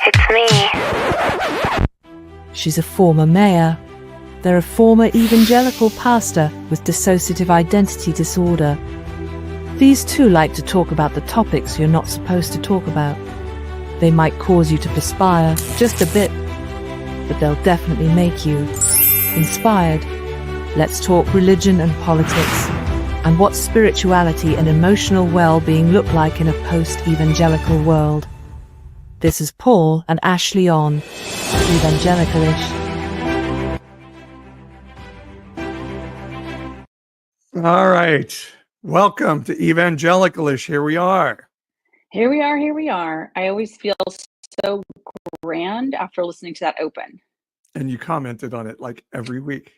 It's me. She's a former mayor. They're a former evangelical pastor with dissociative identity disorder. These two like to talk about the topics you're not supposed to talk about. They might cause you to perspire just a bit, but they'll definitely make you inspired. Let's talk religion and politics, and what spirituality and emotional well-being look like in a post-evangelical world. This is Paul and Ashley on Evangelicalish. All right. Welcome to Evangelicalish. Here we are. Here we are. I always feel so grand after listening to that open. And you commented on it like every week.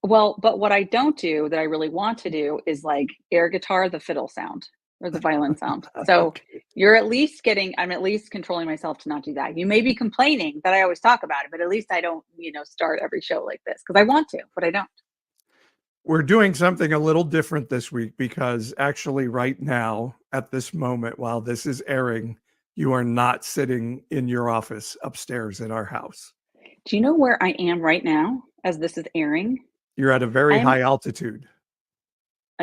Well, but what I don't do that I really want to do is like air guitar, the fiddle sound or the violin sound. So Okay. I'm at least controlling myself to not do that. You may be complaining that I always talk about it, but at least I don't, start every show like this because I want to, but I don't. We're doing something a little different this week because actually right now, at this moment, while this is airing, you are not sitting in your office upstairs in our house. Do you know where I am right now as this is airing? You're at a very high altitude.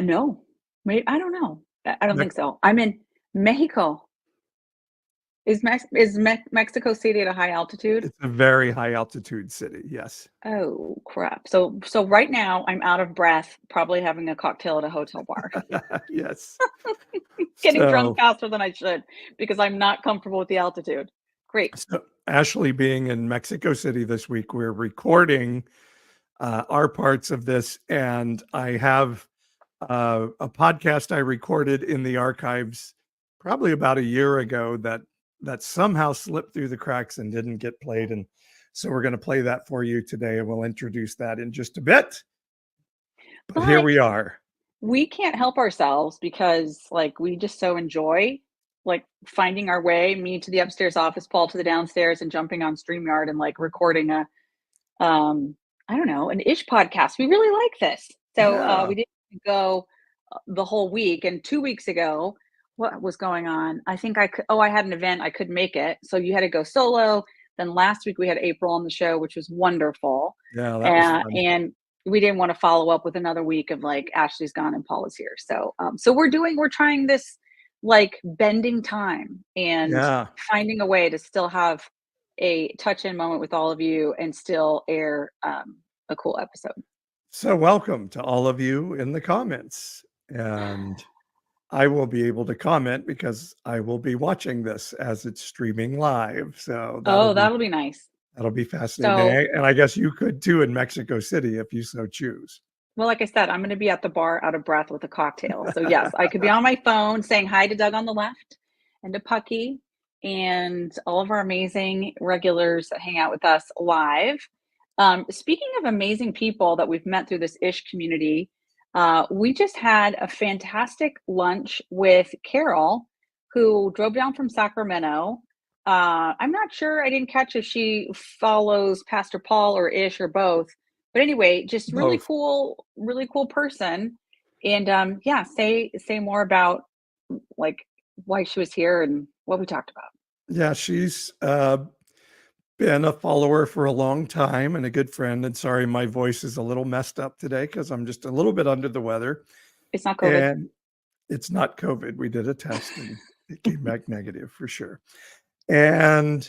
No, maybe, I don't know. I don't think so. I'm in Mexico. Is Mexico City at a high altitude? It's a very high altitude city. Yes. Oh crap. So right now I'm out of breath, probably having a cocktail at a hotel bar. Yes. Getting drunk faster than I should because I'm not comfortable with the altitude. Great. So Ashley being in Mexico City this week, we're recording our parts of this, and I have a podcast I recorded in the archives probably about a year ago that somehow slipped through the cracks and didn't get played. And so we're going to play that for you today, and we'll introduce that in just a bit. But here we are. We can't help ourselves because we just so enjoy finding our way, me to the upstairs office, Paul to the downstairs, and jumping on StreamYard and recording a I don't know, an ish podcast. We really like this. So we didn't go the whole week. And 2 weeks ago, what was going on? I think I had an event. I couldn't make it. So you had to go solo. Then last week we had April on the show, which was wonderful. Yeah, that was fun. And we didn't want to follow up with another week of Ashley's gone and Paul is here. So we're trying this bending time and finding a way to still have a touch-in moment with all of you and still air a cool episode. So welcome to all of you in the comments. And I will be able to comment because I will be watching this as it's streaming live. So that'll be nice. That'll be fascinating. And I guess you could too in Mexico City if you so choose. Well, like I said, I'm going to be at the bar out of breath with a cocktail. So yes, I could be on my phone saying hi to Doug on the left and to Pucky and all of our amazing regulars that hang out with us live. Speaking of amazing people that we've met through this ish community, we just had a fantastic lunch with Carol, who drove down from Sacramento. I'm not sure, I didn't catch if she follows Pastor Paul or ish or both, but anyway, just really cool person. And say more about why she was here and what we talked about. Yeah, she's been a follower for a long time and a good friend. And sorry, my voice is a little messed up today because I'm just a little bit under the weather. It's not COVID. And it's not COVID. We did a test and it came back negative for sure. And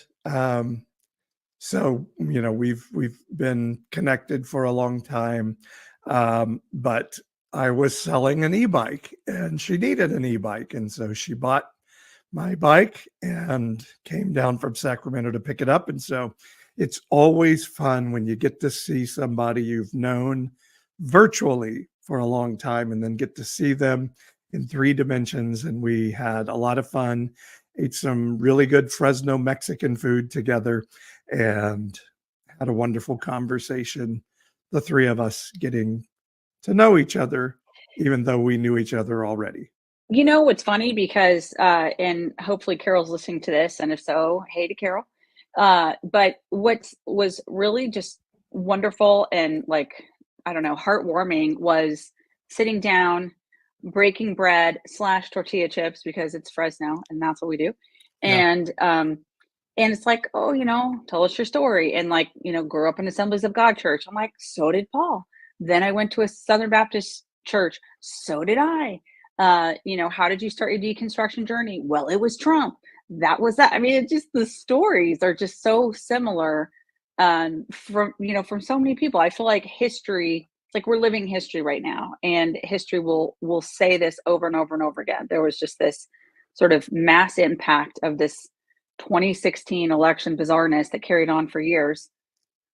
so we've been connected for a long time. But I was selling an e-bike and she needed an e-bike. And so she bought my bike and came down from Sacramento to pick it up. And so it's always fun when you get to see somebody you've known virtually for a long time and then get to see them in 3 dimensions. And we had a lot of fun, ate some really good Fresno Mexican food together and had a wonderful conversation. The 3 of us getting to know each other, even though we knew each other already. You know, it's funny because, and hopefully Carol's listening to this, and if so, hey to Carol. But what was really just wonderful and heartwarming was sitting down, breaking bread / tortilla chips because it's Fresno and that's what we do. Yeah. And it's like, oh, tell us your story. And like, grew up in Assemblies of God church. I'm like, so did Paul. Then I went to a Southern Baptist church. So did I. How did you start your deconstruction journey? Well, it was Trump. That was that. I mean, it just, the stories are just so similar from so many people. I feel like history, it's like we're living history right now, and history will say this over and over and over again. There was just this sort of mass impact of this 2016 election bizarreness that carried on for years,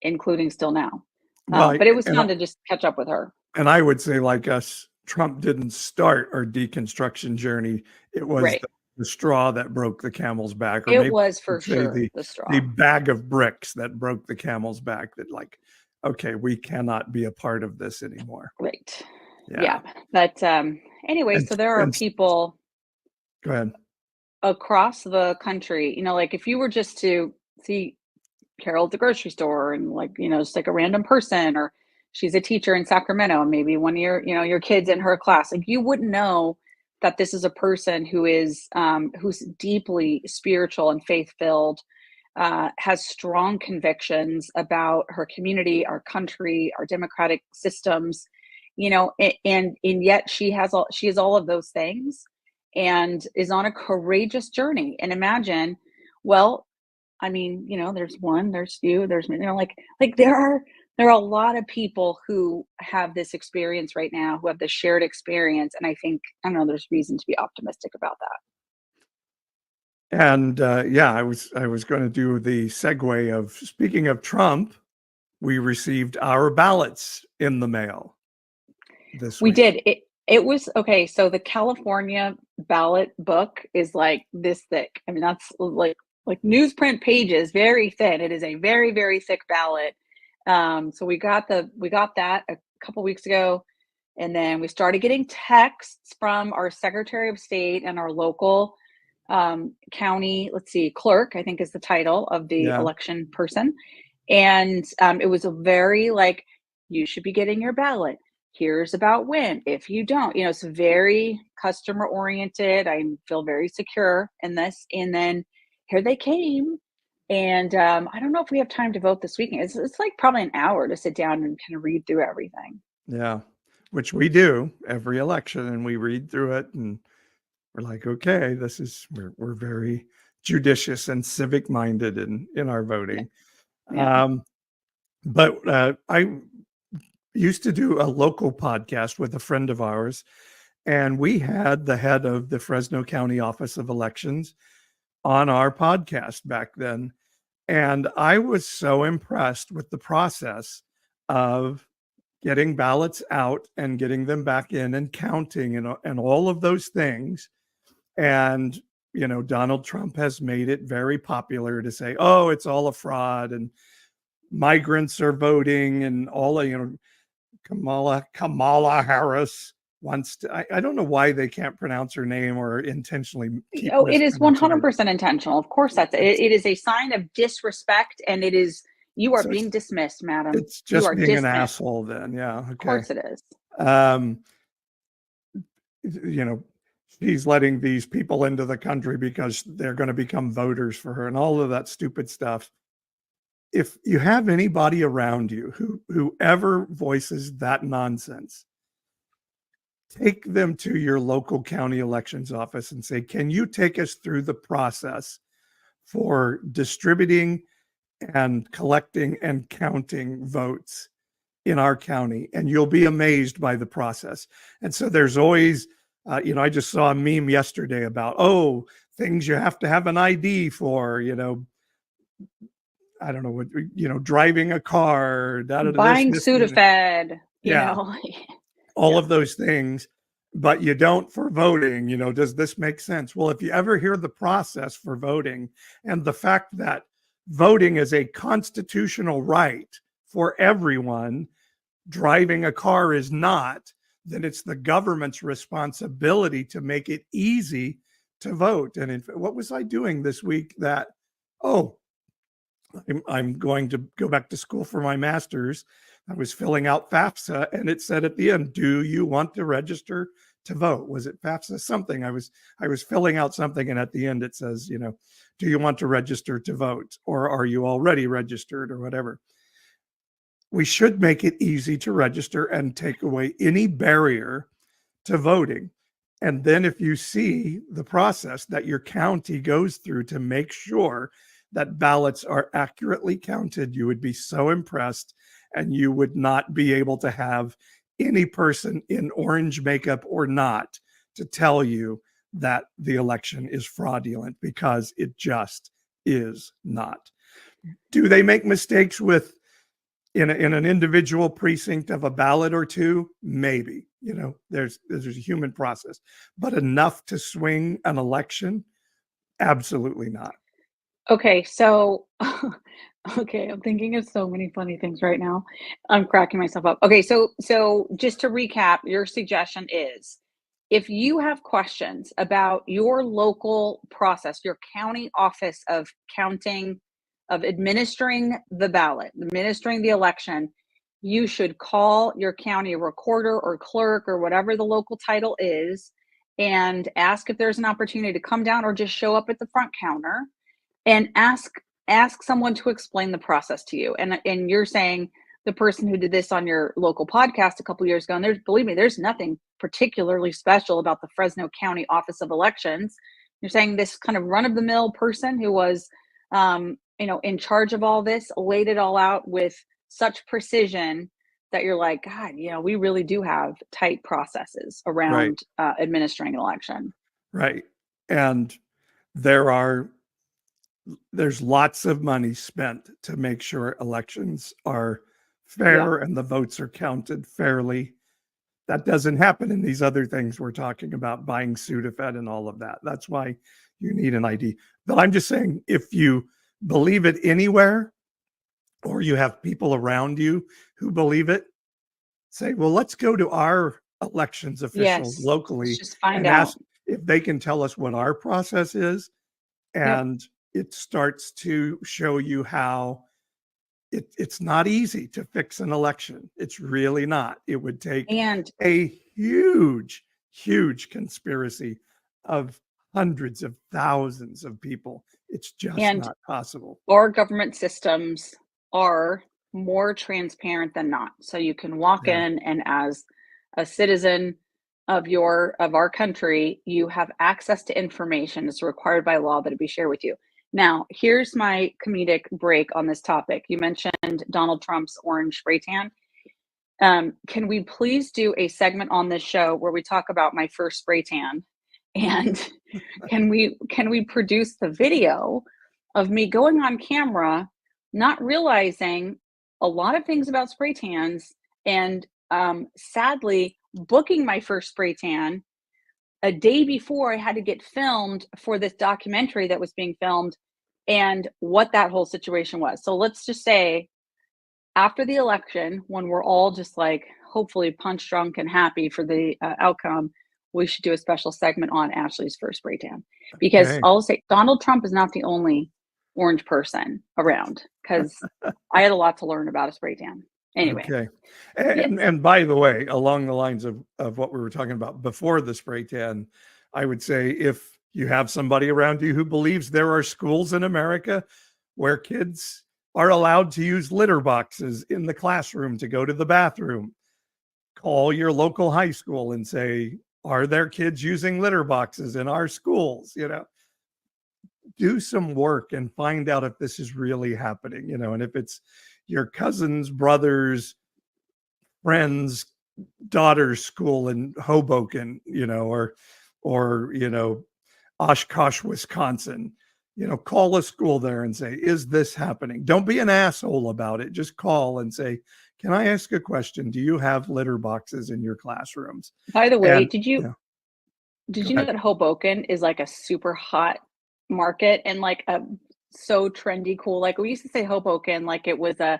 including still now. Well, But it was fun to just catch up with her. And I would say, like us, Trump didn't start our deconstruction journey. It was Right. the straw that broke the camel's back. Or It maybe was for you'd say sure the straw. the bag of bricks that broke the camel's back, that like, okay, we cannot be a part of this anymore. Right. Yeah. Yeah. But anyway, so there are people Go ahead. across the country, like if you were just to see Carol at the grocery store and like, just like a random person, or she's a teacher in Sacramento and maybe one of your kids in her class, like you wouldn't know that this is a person who is who's deeply spiritual and faith-filled, has strong convictions about her community, our country, our democratic systems, and yet she is all of those things and is on a courageous journey. And imagine, well, I mean, there's one, there's you, there's me, like there are a lot of people who have this experience right now, who have this shared experience. And I don't know, there's reason to be optimistic about that. And I was going to do the segue of, speaking of Trump, we received our ballots in the mail this week. We did. It was okay. So the California ballot book is like this thick. I mean, that's like newsprint pages, very thin. It is a very, very thick ballot. So we got that a couple weeks ago, and then we started getting texts from our Secretary of State and our local county, clerk, I think is the title of the election person. And it was a very like, you should be getting your ballot. Here's about when, if you don't, it's very customer oriented. I feel very secure in this. And then here they came. And I don't know if we have time to vote this weekend. It's like probably an hour to sit down and kind of read through everything. Yeah, which we do every election, and we read through it, and we're like, okay, we're very judicious and civic minded in our voting. Yeah. But I used to do a local podcast with a friend of ours, and we had the head of the Fresno County Office of Elections on our podcast back then. And I was so impressed with the process of getting ballots out and getting them back in and counting and all of those things. And, Donald Trump has made it very popular to say, oh, it's all a fraud and migrants are voting and all, Kamala Harris wants to, I don't know why they can't pronounce her name or intentionally. It is 100% intentional. Of course, it is a sign of disrespect, and it is, you are being dismissed, madam. It's just being an asshole then. Yeah. Okay. Of course it is. She's letting these people into the country because they're going to become voters for her and all of that stupid stuff. If you have anybody around you who ever voices that nonsense, take them to your local county elections office and say, can you take us through the process for distributing and collecting and counting votes in our county? And you'll be amazed by the process. And so there's always, I just saw a meme yesterday about, things you have to have an ID for, I don't know what, driving a car, buying Sudafed, all of those things, but you don't for voting. Does this make sense? Well, if you ever hear the process for voting and the fact that voting is a constitutional right for everyone, driving a car is not, then it's the government's responsibility to make it easy to vote. And what was I doing this week that, I'm going to go back to school for my master's. I was filling out FAFSA and it said at the end, do you want to register to vote? Was it FAFSA? Something. I was filling out something, and at the end it says, do you want to register to vote, or are you already registered, or whatever? We should make it easy to register and take away any barrier to voting. And then if you see the process that your county goes through to make sure that ballots are accurately counted, you would be so impressed, and you would not be able to have any person in orange makeup or not to tell you that the election is fraudulent, because it just is not. Do they make mistakes in an individual precinct of a ballot or two? Maybe. There's a human process, but enough to swing an election? Absolutely not. Okay, so okay, I'm thinking of so many funny things right now. I'm cracking myself up. Okay, so just to recap, your suggestion is, if you have questions about your local process, your county office of counting, of administering the ballot, administering the election, you should call your county recorder or clerk or whatever the local title is, and ask if there's an opportunity to come down, or just show up at the front counter and ask someone to explain the process to you. And you're saying the person who did this on your local podcast a couple years ago, and believe me, there's nothing particularly special about the Fresno County Office of Elections. You're saying this kind of run-of-the-mill person who was in charge of all this laid it all out with such precision that you're like, God, we really do have tight processes around administering an election. Right. And there's lots of money spent to make sure elections are fair and the votes are counted fairly. That doesn't happen in these other things we're talking about, buying Sudafed and all of that. That's why you need an ID. But I'm just saying, if you believe it anywhere, or you have people around you who believe it, say, well, let's go to our elections officials locally just find and out. ask if they can tell us what our process is. And it starts to show you how it's not easy to fix an election. It's really not. It would take a huge conspiracy of hundreds of thousands of people. It's just not possible. Our government systems are more transparent than not. So you can walk in, and as a citizen of our country, you have access to information. It's required by law that it be shared with you. Now, here's my comedic break on this topic. You mentioned Donald Trump's orange spray tan. Can we please do a segment on this show where we talk about my first spray tan? And can we produce the video of me going on camera, not realizing a lot of things about spray tans, and sadly booking my first spray tan a day before I had to get filmed for this documentary that was being filmed, and what that whole situation was. So let's just say, after the election, when we're all just like hopefully punch drunk and happy for the outcome, we should do a special segment on Ashley's first spray tan. Because I'll say Donald Trump is not the only orange person around, because I had a lot to learn about a spray tan. Anyway. Okay. And by the way, along the lines of what we were talking about before the spray tan, I would say, if you have somebody around you who believes there are schools in America where kids are allowed to use litter boxes in the classroom to go to the bathroom, call your local high school and say, are there kids using litter boxes in our schools? Do some work and find out if this is really happening, and if it's your cousin's brother's friend's daughter's school in Hoboken, or Oshkosh, Wisconsin, call a school there and say, is this happening? Don't be an asshole about it. Just call and say, can I ask a question? Do you have litter boxes in your classrooms? By the way, did you know that Hoboken is like a super hot market, and like a so trendy, cool? Like, we used to say Hoboken like it was a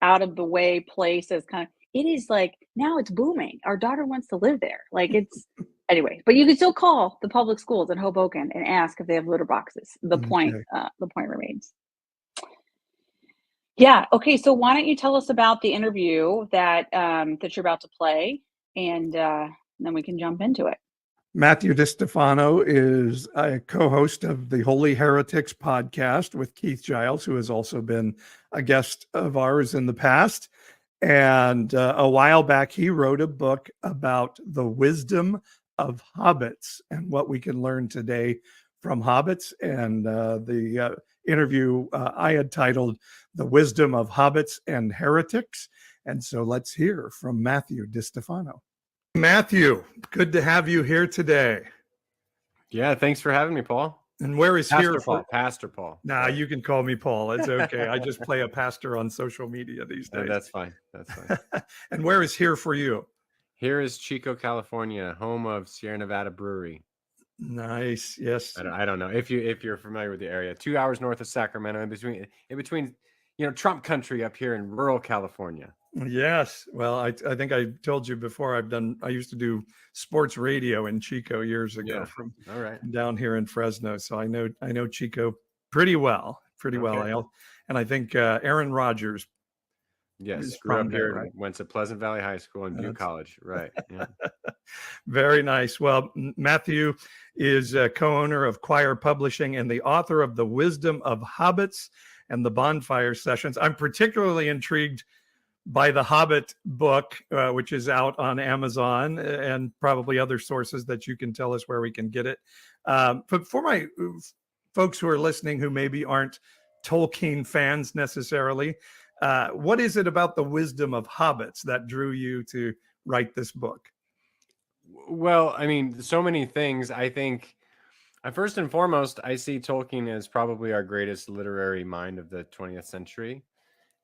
out of the way place. As kind of, it is like, now it's booming. Our daughter wants to live there. Like, it's anyway, but you can still call the public schools in Hoboken and ask if they have litter boxes. The point remains. Yeah. Okay. So why don't you tell us about the interview that you're about to play, and and then we can jump into it. Matthew Distefano is a co-host of the Holy Heretics Podcast with Keith Giles, who has also been a guest of ours in the past. And a while back, he wrote a book about the wisdom of hobbits and what we can learn today from hobbits. And the interview I had titled The Wisdom of Hobbits and Heretics. And so let's hear from Matthew Distefano. Matthew, good to have you here today. Yeah, thanks for having me, Paul. And where is Pastor here Paul? for? Pastor Paul. Nah, you can call me Paul. It's okay. I just play a pastor on social media these days. That's fine. That's fine. And where is here for you? Here is Chico, California, home of Sierra Nevada Brewery. Nice. Yes. I don't know if you're familiar with the area. 2 hours north of Sacramento, in between, Trump country up here in rural California. Yes. Well, I think I told you before. I used to do sports radio in Chico years ago from down here in Fresno. So I know Chico pretty well. And I think Aaron Rodgers. Yes, grew up here, right? Went to Pleasant Valley High School and Butte College. Right. Yeah. Very nice. Well, Matthew is a co-owner of Choir Publishing and the author of The Wisdom of Hobbits and the Bonfire Sessions. I'm particularly intrigued by the Hobbit book, which is out on Amazon and probably other sources that you can tell us where we can get it. But for my folks who are listening who maybe aren't Tolkien fans necessarily, what is it about the wisdom of hobbits that drew you to write this book? Well, I mean, so many things. I think, first and foremost, I see Tolkien as probably our greatest literary mind of the 20th century.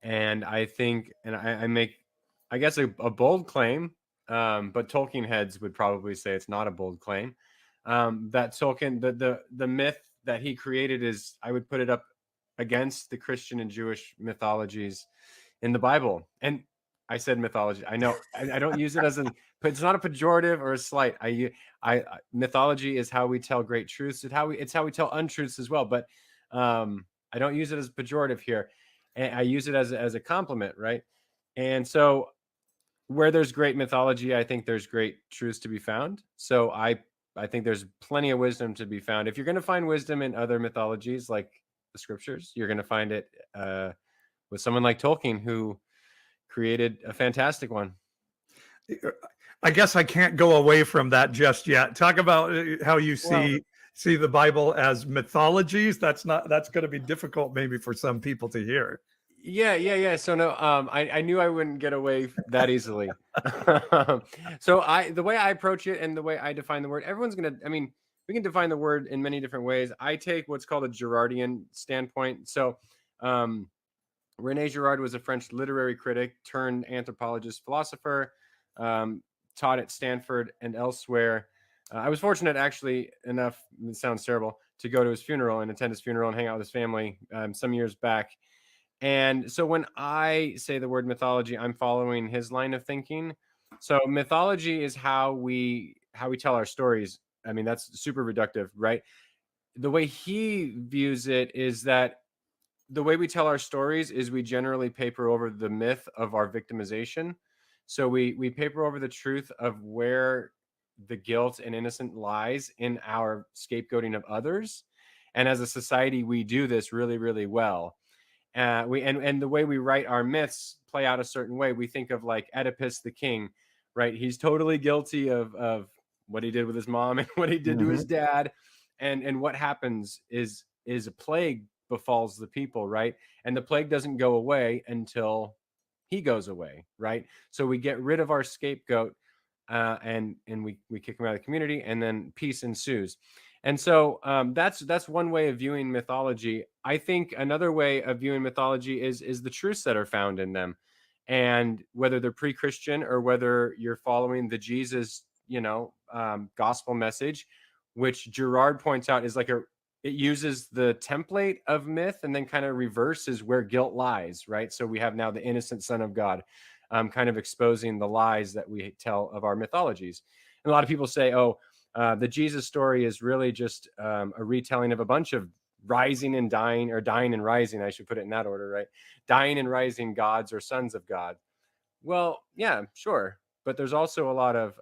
And I think, and I make, I guess, a bold claim, but Tolkien heads would probably say it's not a bold claim, that Tolkien, the myth that he created is, I would put it up against the Christian and Jewish mythologies in the Bible. And I said mythology. I know I don't use it as but it's not a pejorative or a slight. Mythology is how we tell great truths. It's how we tell untruths as well. But I don't use it as pejorative here. And I use it as a compliment, right? And so where there's great mythology, I think there's great truths to be found. So I think there's plenty of wisdom to be found. If you're going to find wisdom in other mythologies, like the scriptures, you're going to find it with someone like Tolkien, who created a fantastic one. I guess I can't go away from that just yet. Talk about how you see the Bible as mythologies. That's going to be difficult maybe for some people to hear. Yeah. So no, I knew I wouldn't get away that easily. So the way I approach it and the way I define the word, we can define the word in many different ways. I take what's called a Girardian standpoint. So René Girard was a French literary critic turned anthropologist, philosopher, taught at Stanford and elsewhere. I was fortunate, actually, enough, it sounds terrible, to go to his funeral and attend his funeral and hang out with his family some years back. And so when I say the word mythology, I'm following his line of thinking. So mythology is how we tell our stories. I mean, that's super reductive, right? The way he views it is that the way we tell our stories is we generally paper over the myth of our victimization. So we paper over the truth of where the guilt and innocence lies in our scapegoating of others. And as a society, we do this really, really well. And the way we write our myths play out a certain way. We think of like Oedipus the king, right? He's totally guilty of what he did with his mom and what he did to his dad. And what happens is a plague befalls the people, right? And the plague doesn't go away until he goes away, right? So we get rid of our scapegoat and we kick him out of the community, and then peace ensues. And so that's one way of viewing mythology. I think another way of viewing mythology is the truths that are found in them. And whether they're pre-Christian or whether you're following the Jesus, gospel message, which Girard points out is like it uses the template of myth and then kind of reverses where guilt lies, right? So we have now the innocent son of God, kind of exposing the lies that we tell of our mythologies. And a lot of people say, the Jesus story is really just a retelling of a bunch of rising and dying, or dying and rising, I should put it in that order, right? Dying and rising gods or sons of God. Well, yeah, sure. But there's also a lot of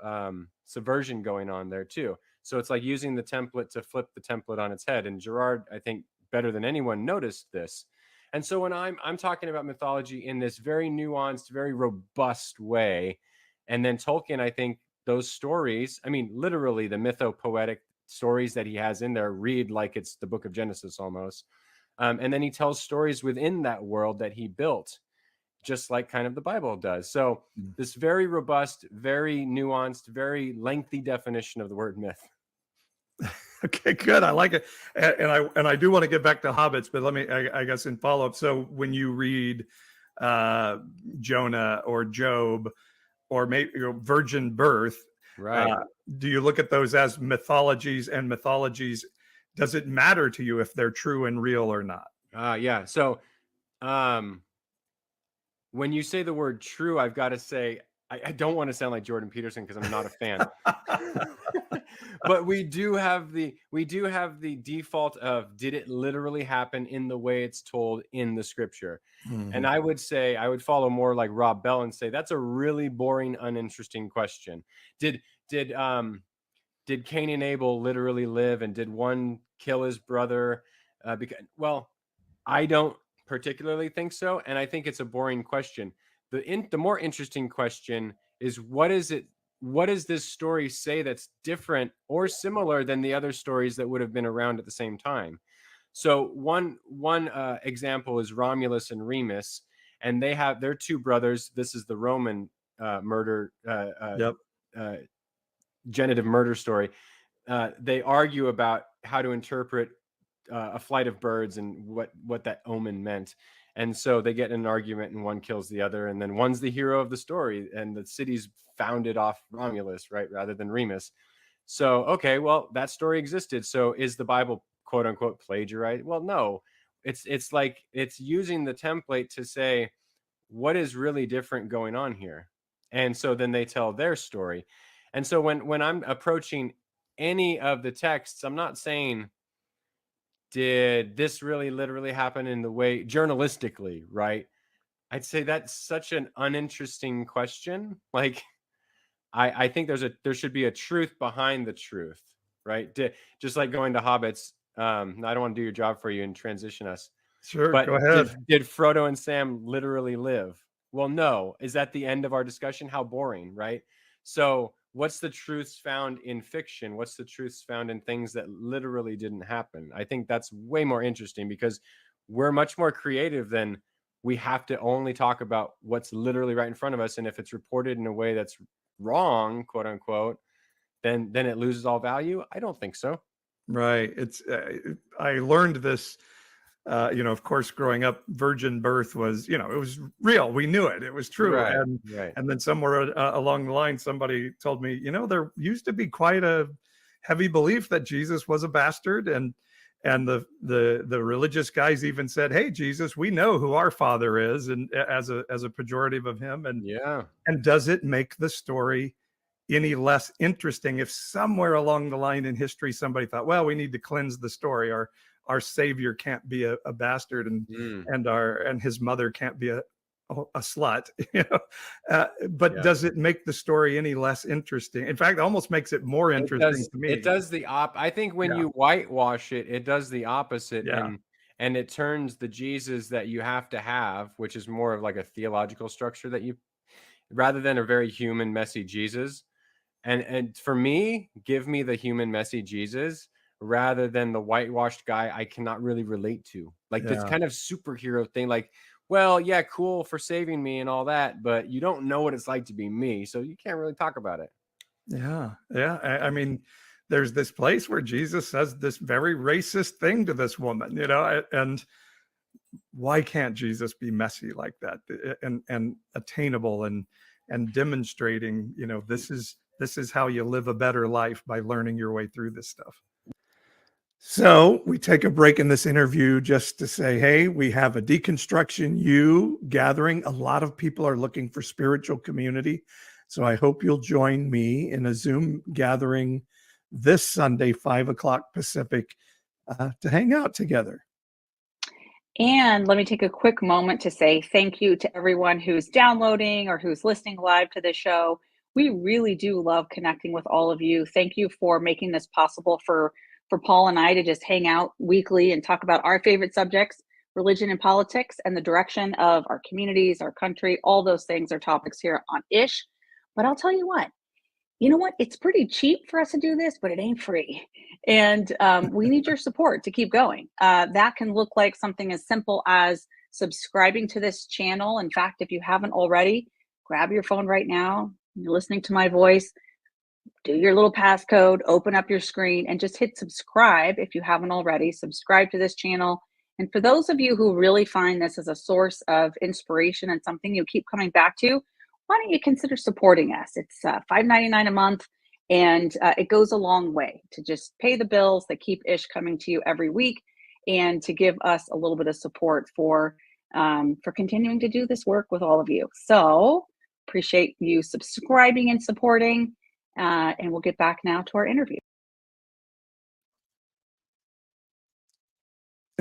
subversion going on there too. So it's like using the template to flip the template on its head. And Gerard, I think, better than anyone noticed this. And so when I'm talking about mythology in this very nuanced, very robust way, and then Tolkien, I think those stories, I mean, literally the mythopoetic stories that he has in there read like it's the book of Genesis almost. And then he tells stories within that world that he built, just like kind of the Bible does. So this very robust, very nuanced, very lengthy definition of the word myth. Okay, good. I like it. And I do want to get back to Hobbits, but let me, I guess, in follow up. So when you read Jonah or Job or maybe virgin birth, right? Do you look at those as mythologies? And mythologies, does it matter to you if they're true and real or not? Yeah. So when you say the word true, I've got to say, I don't want to sound like Jordan Peterson because I'm not a fan. But we do have the default of, did it literally happen in the way it's told in the scripture? Mm-hmm. And I would say, I would follow more like Rob Bell and say that's a really boring, uninteresting question. Did Cain and Abel literally live, and did one kill his brother? Well, I don't particularly think so, and I think it's a boring question. The more interesting question is, what does this story say that's different or similar than the other stories that would have been around at the same time? So one example is Romulus and Remus, and they're two brothers. This is the Roman murder, genitive murder story. They argue about how to interpret a flight of birds and what that omen meant. And so they get in an argument and one kills the other. And then one's the hero of the story and the city's founded off Romulus, right? Rather than Remus. So, okay, well, that story existed. So is the Bible quote unquote plagiarized? Well, no, it's like, it's using the template to say, what is really different going on here? And so then they tell their story. And so when I'm approaching any of the texts, I'm not saying, did this really literally happen in the way journalistically, right? I'd say that's such an uninteresting question. Like, I think there should be a truth behind the truth, right? Just like going to Hobbits. I don't want to do your job for you and transition us. Sure, but go ahead. Did Frodo and Sam literally live? Well, no. Is that the end of our discussion? How boring, right? So what's the truths found in fiction? What's the truths found in things that literally didn't happen? I think that's way more interesting because we're much more creative than we have to only talk about what's literally right in front of us. And if it's reported in a way that's wrong, quote unquote, then it loses all value. I don't think so. Right. It's I learned this. Of course, growing up, virgin birth was, it was real. We knew it. It was true. Right, and then somewhere along the line, somebody told me, there used to be quite a heavy belief that Jesus was a bastard. And the religious guys even said, hey, Jesus, we know who our father is, and as a pejorative of him. And and does it make the story any less interesting if somewhere along the line in history somebody thought, well, we need to cleanse the story, or our savior can't be a bastard, and his mother can't be a slut, but does it make the story any less interesting? In fact, it almost makes it more interesting to me. It does I think when you whitewash it, it does the opposite. And it turns the Jesus that you have to have, which is more of like a theological structure that you, rather than a very human, messy Jesus. And for me, give me the human, messy Jesus rather than the whitewashed guy I cannot really relate to. Like this kind of superhero thing, like, well, yeah, cool for saving me and all that, but you don't know what it's like to be me, so you can't really talk about it. Yeah. I mean, there's this place where Jesus says this very racist thing to this woman, and why can't Jesus be messy like that and attainable and demonstrating, this is how you live a better life, by learning your way through this stuff. So we take a break in this interview just to say, hey, we have a Deconstruction U gathering. A lot of people are looking for spiritual community. So I hope you'll join me in a Zoom gathering this Sunday, 5:00 Pacific, to hang out together. And let me take a quick moment to say thank you to everyone who's downloading or who's listening live to this show. We really do love connecting with all of you. Thank you for making this possible for Paul and I to just hang out weekly and talk about our favorite subjects, religion and politics, and the direction of our communities, our country. All those things are topics here on Ish. But I'll tell you what, it's pretty cheap for us to do this, but it ain't free. And we need your support to keep going. That can look like something as simple as subscribing to this channel. In fact, if you haven't already, grab your phone right now. You're listening to my voice. Do your little passcode, open up your screen, and just hit subscribe if you haven't already. Subscribe to this channel. And for those of you who really find this as a source of inspiration and something you keep coming back to, why don't you consider supporting us? It's $5.99 a month, and it goes a long way to just pay the bills that keep Ish coming to you every week, and to give us a little bit of support for continuing to do this work with all of you. So appreciate you subscribing and supporting, and we'll get back now to our interview.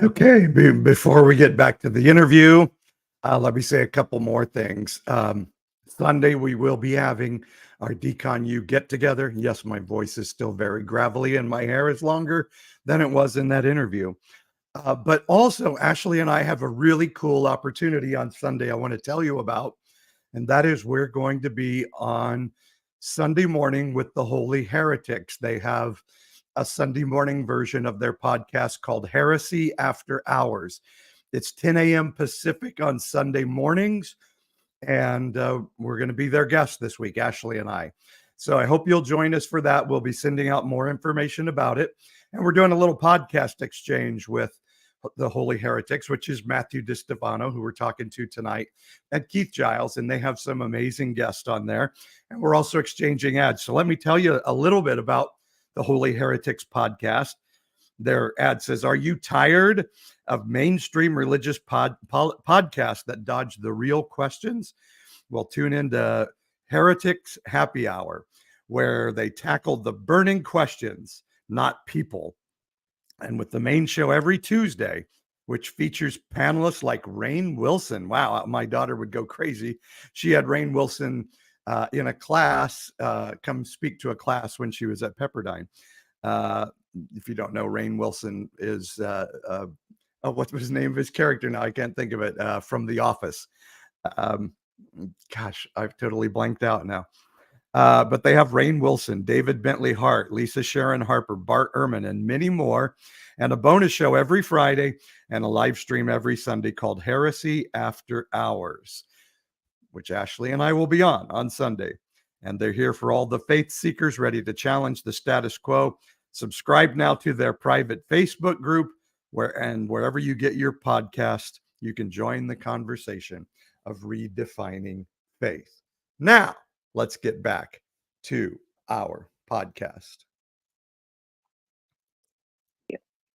Okay, before we get back to the interview, let me say a couple more things. Sunday, we will be having our Decon U get together. Yes, my voice is still very gravelly and my hair is longer than it was in that interview. But also, Ashley and I have a really cool opportunity on Sunday I want to tell you about. And that is we're going to be on Sunday morning with the Holy Heretics. They have a Sunday morning version of their podcast called Heresy After Hours. It's 10 a.m. Pacific on Sunday mornings. And we're going to be their guests this week, Ashley and I. So I hope you'll join us for that. We'll be sending out more information about it. And we're doing a little podcast exchange with the Holy Heretics, which is Matthew Distefano, who we're talking to tonight, and Keith Giles. And they have some amazing guests on there. And we're also exchanging ads. So let me tell you a little bit about the Holy Heretics podcast. Their ad says, "Are you tired of mainstream religious podcasts that dodge the real questions? Well, tune into Heretics Happy Hour, where they tackle the burning questions, not people. And with the main show every Tuesday, which features panelists like Rainn Wilson." Wow, my daughter would go crazy. She had Rainn Wilson in a class, come speak to a class when she was at Pepperdine. If you don't know, Rainn Wilson is, what was the name of his character now? I can't think of it, from The Office. Gosh, I've totally blanked out now. But they have Rainn Wilson, David Bentley Hart, Lisa Sharon Harper, Bart Ehrman, and many more. And a bonus show every Friday and a live stream every Sunday called Heresy After Hours, which Ashley and I will be on Sunday. And they're here for all the faith seekers ready to challenge the status quo. Subscribe now to their private Facebook group, wherever you get your podcast, you can join the conversation of redefining faith. Now, let's get back to our podcast.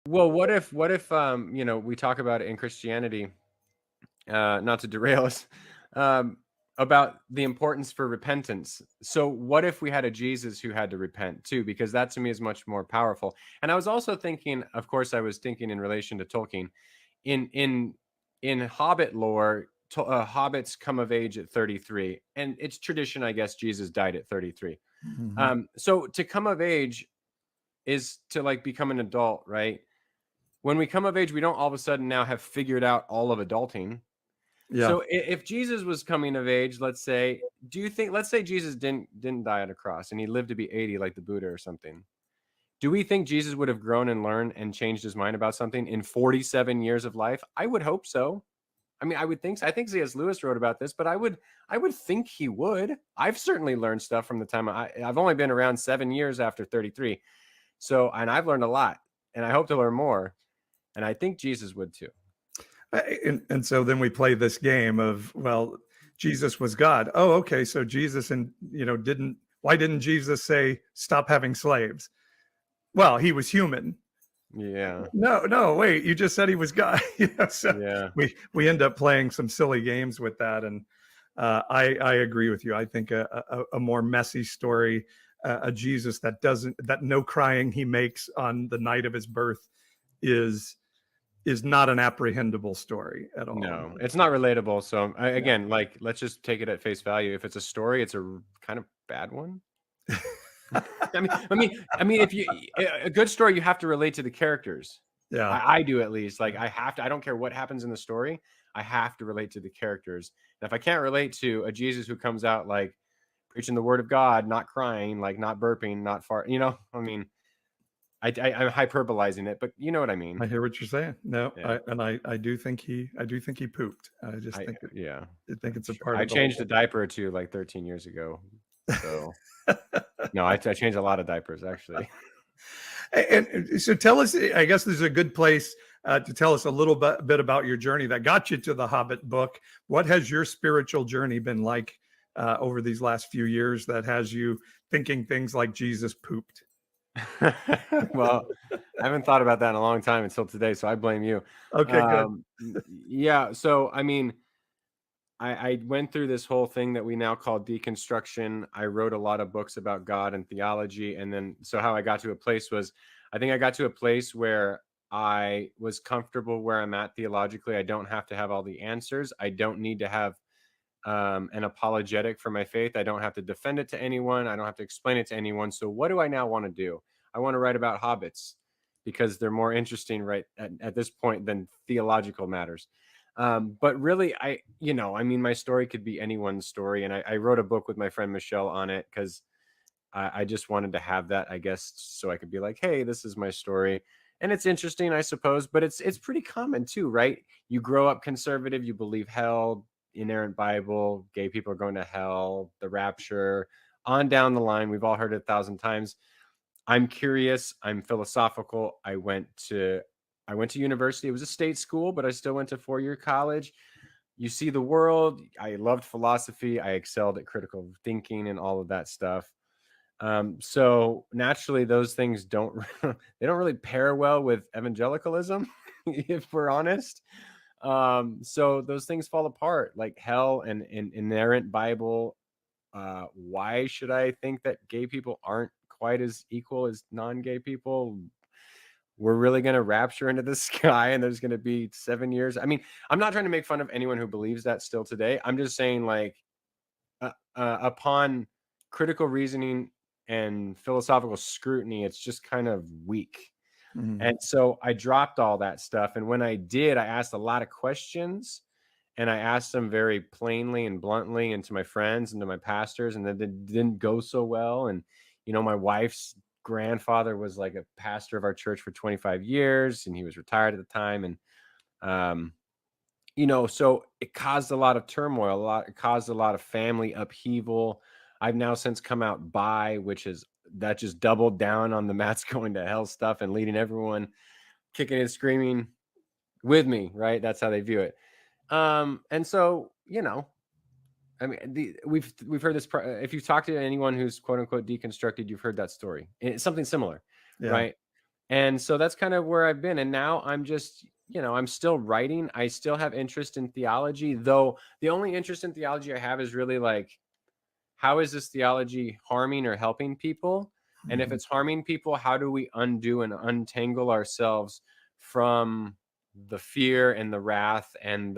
Well, what if we talk about it in Christianity, not to derail us, about the importance for repentance. So what if we had a Jesus who had to repent too? Because that to me is much more powerful. And I was also thinking, of course, I was thinking in relation to Tolkien, in Hobbit lore, hobbits come of age at 33, and it's tradition, I guess, Jesus died at 33. Mm-hmm. So to come of age is to become an adult, right? When we come of age, we don't all of a sudden now have figured out all of adulting. Yeah. So if Jesus was coming of age, let's say Jesus didn't die on a cross and he lived to be 80 like the Buddha or something. Do we think Jesus would have grown and learned and changed his mind about something in 47 years of life? I would hope so. I mean, I would think so. I think C.S. Lewis wrote about this, but I would think he would. I've certainly learned stuff from the time I've only been around 7 years after 33. So, and I've learned a lot, and I hope to learn more. And I think Jesus would too. And so then we play this game of, well, Jesus was God. Oh, okay. So Jesus why didn't Jesus say, stop having slaves? Well, he was human. Yeah. No, wait, you just said he was God. So yeah. We end up playing some silly games with that. And I agree with you. I think a more messy story, a Jesus that no crying he makes on the night of his birth is is not an apprehendable story at all. No, it's not relatable. So again, like, let's just take it at face value. If it's a story, it's a kind of bad one. I mean, if you a good story, you have to relate to the characters. Yeah, I do, at least. Like, I have to. I don't care what happens in the story. I have to relate to the characters. And if I can't relate to a Jesus who comes out like preaching the word of God, not crying, like not burping, not far, I mean, I'm hyperbolizing it, but you know what I mean. I hear what you're saying. No, Yeah. I do think he pooped. I just think yeah. I think it's a Sure. part. I of the changed whole- a diaper or two like 13 years ago. So no, I changed a lot of diapers, actually. And so tell us, I guess this is a good place to tell us a little bit about your journey that got you to the Hobbit book. What has your spiritual journey been like over these last few years that has you thinking things like Jesus pooped? Well, I haven't thought about that in a long time until today, so I blame you. Okay, good. Yeah, so I mean, I went through this whole thing that we now call deconstruction. I wrote a lot of books about God and theology. And then, so how I got to a place was, I think I got to a place where I was comfortable where I'm at theologically. I don't have to have all the answers. I don't need to have an apologetic for my faith. I don't have to defend it to anyone. I don't have to explain it to anyone. So what do I now want to do? I want to write about hobbits because they're more interesting right at this point than theological matters. But really, I mean, my story could be anyone's story. And I wrote a book with my friend Michelle on it because I just wanted to have that, I guess, so I could be like, hey, this is my story. And it's interesting, I suppose, but it's pretty common too, right? You grow up conservative, you believe hell, inerrant Bible, gay people are going to hell, the rapture, on down the line. We've all heard it 1,000 times. I'm curious. I'm philosophical. I went to university. It was a state school, but I still went to 4-year college. You see the world. I loved philosophy. I excelled at critical thinking and all of that stuff. So naturally, those things they don't really pair well with evangelicalism, if we're honest. So those things fall apart, like hell and inerrant Bible. Why should I think that gay people aren't quite as equal as non-gay people? We're really going to rapture into the sky and there's going to be 7 years. I mean, I'm not trying to make fun of anyone who believes that still today. I'm just saying, like, upon critical reasoning and philosophical scrutiny, it's just kind of weak. Mm-hmm. And so I dropped all that stuff. And when I did, I asked a lot of questions, and I asked them very plainly and bluntly, and to my friends and to my pastors, and that didn't go so well. And, my wife's grandfather was like a pastor of our church for 25 years, and he was retired at the time. And, so it caused a lot of turmoil, it caused a lot of family upheaval. I've now since come out bi, that just doubled down on the Matt's going to hell stuff and leading everyone kicking and screaming with me, right? That's how they view it. And so, I mean, we've heard this. If you talk to anyone who's quote unquote deconstructed, you've heard that story. It's something similar, right? And so that's kind of where I've been. And now I'm just, I'm still writing. I still have interest in theology, though the only interest in theology I have is really like, how is this theology harming or helping people? Mm-hmm. And if it's harming people, how do we undo and untangle ourselves from the fear and the wrath and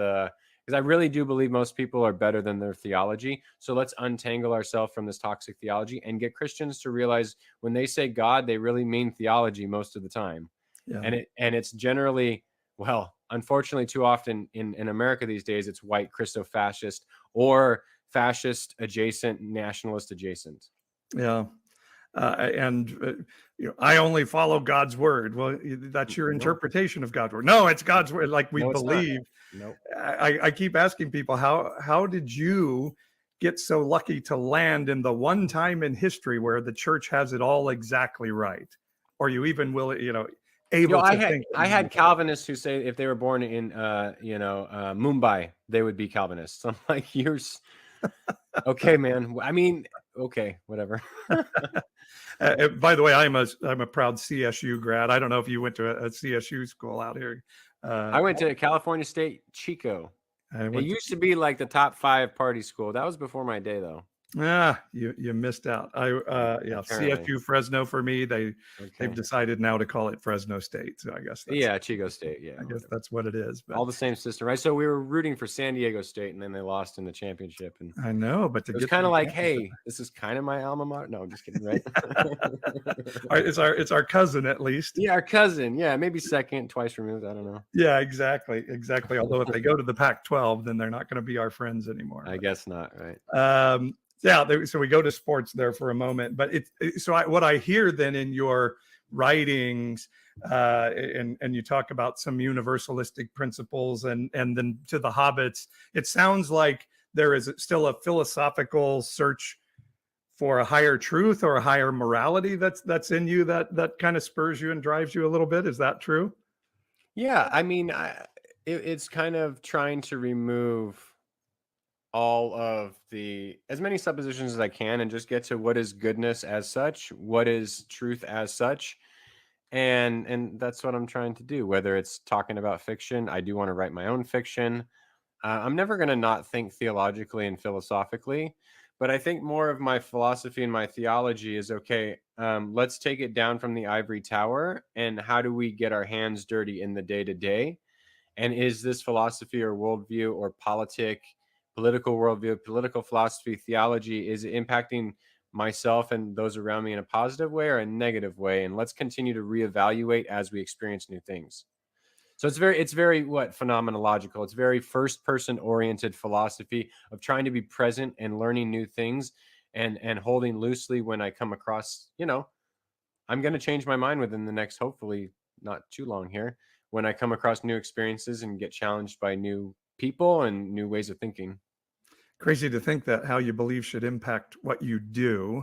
because I really do believe most people are better than their theology. So let's untangle ourselves from this toxic theology and get Christians to realize when they say God, they really mean theology most of the time. Yeah. And it's generally, well, unfortunately, too often in America these days, it's white Christo-fascist or fascist adjacent, nationalist adjacent. Yeah. I only follow God's word. Well, that's your interpretation of God's word. No, it's God's word. Like we believe. Nope. I keep asking people, how did you get so lucky to land in the one time in history where the church has it all exactly right? Or you even will, able to think. I had Calvinists who say if they were born in, Mumbai, they would be Calvinists. I'm like, okay, man. I mean, okay, whatever. By the way, I'm a proud CSU grad. I don't know if you went to a CSU school out here. I went to California State Chico. It used to be like the top 5 party school. That was before my day, though. You missed out. Apparently. CSU Fresno for me. They've Okay. decided now to call it Fresno State. So I guess Chico State. Yeah, I guess whatever. that's what it is. But All the same system, right? So we were rooting for San Diego State, and then they lost in the championship. And I know, but to it was get kind to of the like, championship- hey, this is kind of my alma mater. No, I'm just kidding, right? it's our cousin at least. Yeah, our cousin. Yeah, maybe second, twice removed. I don't know. Yeah, exactly. Although if they go to the Pac-12, then they're not going to be our friends anymore. I guess not, right? So we go to sports there for a moment, but what I hear then in your writings, and you talk about some universalistic principles, and then to the Hobbits, it sounds like there is still a philosophical search for a higher truth or a higher morality that's in you that kind of spurs you and drives you a little bit. Is that true? Yeah, I mean, it's kind of trying to remove all of as many suppositions as I can and just get to what is goodness as such, what is truth as such. And that's what I'm trying to do, whether it's talking about fiction. I do want to write my own fiction. I'm never going to not think theologically and philosophically, but I think more of my philosophy and my theology is, okay, let's take it down from the ivory tower, and how do we get our hands dirty in the day-to-day? And is this philosophy or worldview or political worldview, political philosophy, theology, is it impacting myself and those around me in a positive way or a negative way? And let's continue to reevaluate as we experience new things. So it's very phenomenological. It's very first person oriented philosophy of trying to be present and learning new things and holding loosely when I come across, I'm going to change my mind within the next, hopefully not too long here, when I come across new experiences and get challenged by new people and new ways of thinking. Crazy to think that how you believe should impact what you do.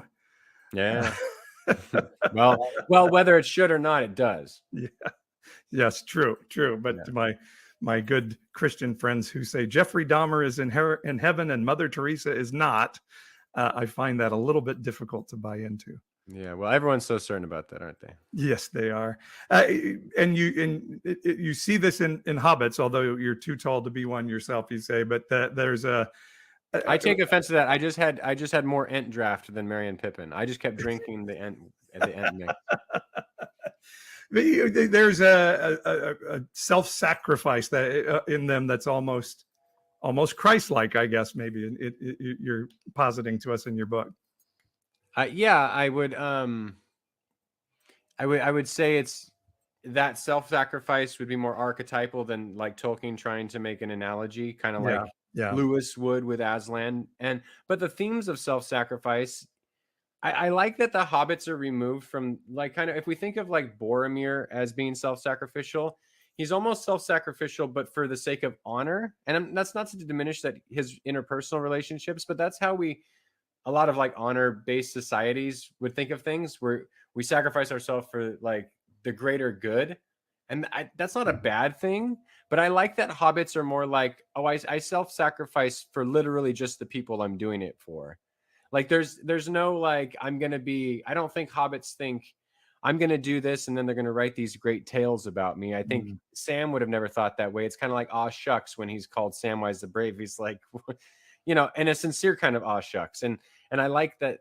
Yeah. well, whether it should or not, it does. Yeah. Yes, true. But to my good Christian friends who say Jeffrey Dahmer is in heaven and Mother Teresa is not, I find that a little bit difficult to buy into. Yeah, well, everyone's so certain about that, aren't they? Yes, they are. And you see this in Hobbits, although you're too tall to be one yourself, you say. But there's I take offense to that. I just had more Ent draft than Merry and Pippin. I just kept drinking the Ent mix. There's a self-sacrifice that in them that's almost Christ-like, I guess. Maybe you're positing to us in your book. I would say it's that self-sacrifice would be more archetypal than like Tolkien trying to make an analogy, kind of like Lewis would with Aslan. But the themes of self-sacrifice, I like that the Hobbits are removed from, like, kind of, if we think of like Boromir as being self-sacrificial, he's almost self-sacrificial, but for the sake of honor. And that's not to diminish that his interpersonal relationships, but that's how a lot of like honor-based societies would think of things, where we sacrifice ourselves for like the greater good. And that's not a bad thing, but I like that Hobbits are more like, I self-sacrifice for literally just the people I'm doing it for. Like there's no like, I don't think Hobbits think I'm going to do this and then they're going to write these great tales about me. I think Sam would have never thought that way. It's kind of like, aw shucks, when he's called Samwise the Brave. He's like, in a sincere kind of aw shucks. And I like that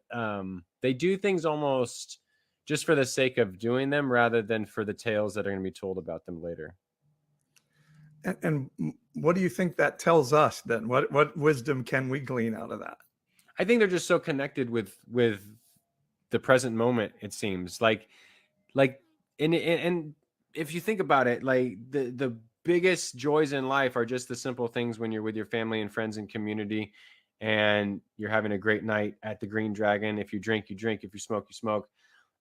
they do things almost just for the sake of doing them rather than for the tales that are going to be told about them later. And what do you think that tells us then? What wisdom can we glean out of that? I think they're just so connected with the present moment. It seems like, and if you think about it, like the biggest joys in life are just the simple things when you're with your family and friends and community, and you're having a great night at the Green Dragon. If you drink, you drink. If you smoke, you smoke.